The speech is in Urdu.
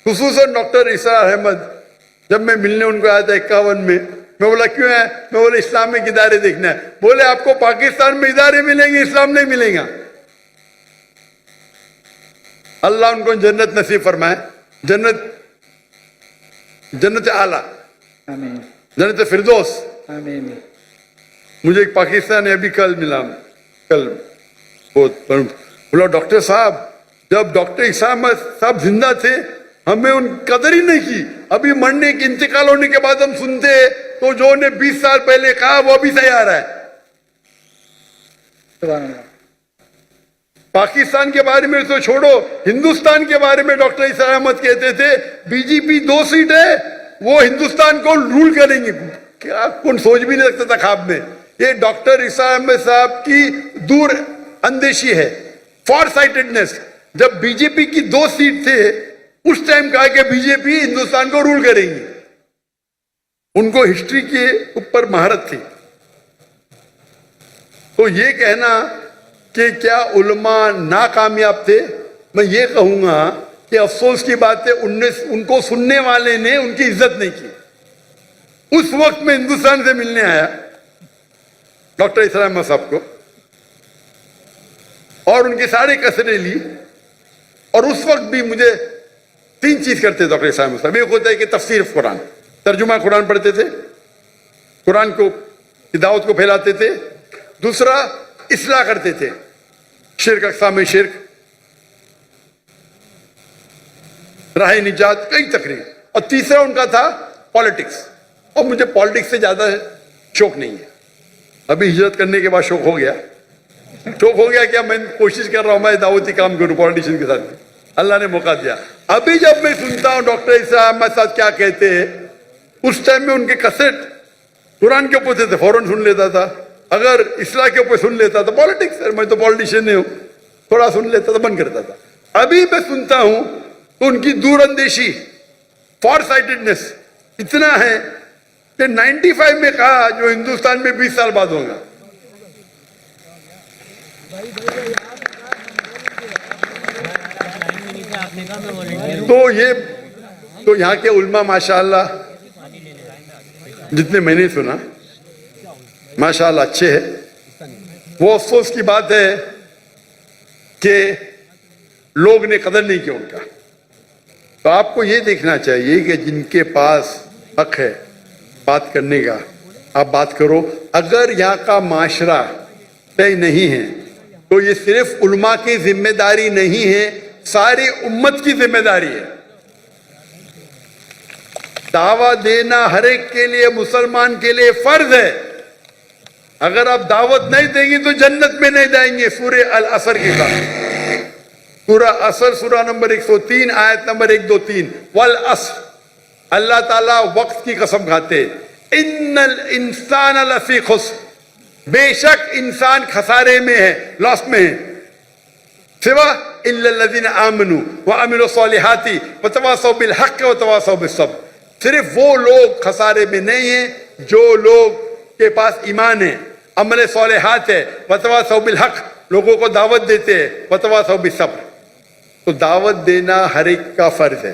خصوصاً ڈاکٹر اسرار احمد. جب میں ملنے ان کو آیا تھا 51 میں بولا کیوں ہے؟ میں بولا اسلامک ادارے دیکھنا ہے. بولے آپ کو پاکستان میں ادارے ملیں گے، اسلام نہیں ملے گا. اللہ ان کو جنت نصیب فرمائے، جنت اعلیٰ، جنت فردوس. مجھے ایک پاکستانی ابھی کل ملا، بولا ڈاکٹر صاحب جب ڈاکٹر اسرار احمد صاحب زندہ تھے ہمیں ان قدر ہی نہیں کی، ابھی مرنے کے انتقال ہونے کے بعد ہم سنتے تو جو انہیں 20 سال پہلے کہا وہ ابھی صحیح آ رہا ہے. پاکستان کے بارے میں تو چھوڑو، ہندوستان کے بارے میں ڈاکٹر اسرار احمد کہتے تھے بی جے پی 2 سیٹ ہے وہ ہندوستان کو رول کریں گے. کیا کون سوچ بھی نہیں سکتا تھا خواب میں. یہ ڈاکٹر اسرار احمد صاحب کی دور اندیشی ہے، فار سائٹڈنس. جب بی جے پی کی 2 سیٹ تھے اس ٹائم کہا کہ بی جے پی ہندوستان کو رول کریں گی. ان کو ہسٹری کے اوپر مہارت تھی. تو یہ کہنا کہ کیا علماء ناکامیاب تھے، میں یہ کہوں گا کہ افسوس کی بات ہے ان کو سننے والے نے ان کی عزت نہیں کی. اس وقت میں ہندوستان سے ملنے آیا ڈاکٹر اسرار احمد صاحب کو اور ان کی ساری کسریں لی، اور اس وقت بھی مجھے 3 چیز کرتے ڈاکٹر اسرار احمد صاحب. ایک ہوتا ہے کہ تفسیر قرآن، ترجمہ قرآن پڑھتے تھے، قرآن کو دعوت کو پھیلاتے تھے. دوسرا اصلاح کرتے تھے، شرک، اقسام شرک، راہ نجات، کئی تقریر. اور تیسرا ان کا تھا پالیٹکس. اور مجھے پالیٹکس سے زیادہ شوق نہیں ہے. ابھی ہجرت کرنے کے بعد شوق ہو گیا کیا میں کوشش کر رہا ہوں میں دعوتی کام کروں پالیٹیشین کے ساتھ. اللہ نے موقع دیا. ابھی جب میں سنتا ہوں ڈاکٹر اسرار احمد صاحب کیا کہتے ہیں، اس ٹائم میں ان کے کیسٹ قرآن کے اوپر تھے فوراً سن لیتا تھا. اگر اصلاح کے اوپر سن لیتا تھا، پالیٹکس میں تو پالیٹیشین نہیں ہوں، تھوڑا سن لیتا تھا بند کرتا تھا. ابھی میں سنتا ہوں تو ان کی دور اندیشی، فار سائٹڈنس اتنا ہے کہ 95 میں کہا جو ہندوستان میں 20 سال بعد ہوگا. تو یہاں کے علماء ماشاءاللہ جتنے میں نے سنا ماشاءاللہ اچھے ہیں. وہ افسوس کی بات ہے کہ لوگ نے قدر نہیں کیا ان کا. تو آپ کو یہ دیکھنا چاہیے کہ جن کے پاس حق ہے بات کرنے کا آپ بات کرو. اگر یہاں کا معاشرہ طے نہیں ہے تو یہ صرف علماء کی ذمہ داری نہیں ہے، ساری امت کی ذمہ داری ہے. دعوت دینا ہر ایک کے لیے، مسلمان کے لیے فرض ہے. اگر آپ دعوت نہیں دیں گے تو جنت میں نہیں جائیں گے. سورہ العصر کے ساتھ، سورہ عصر، سورہ نمبر 103 آیت نمبر 1 2 3. والعصر، اللہ تعالیٰ وقت کی قسم کھاتے، ان الانسان لفی خسر، بے شک انسان خسارے میں ہے، لاس میں ہے. سوا الا الذین آمنوا وعملوا الصالحات وتواصوا بالحق وتواصوا بالصبر. صرف وہ لوگ خسارے میں نہیں ہیں جو لوگ کے پاس ایمان ہے، عمل صالحات ہے، وتواصوا بالحق، لوگوں کو دعوت دیتے ہیں، وتواصوا بالصبر. تو دعوت دینا ہر ایک کا فرض ہے.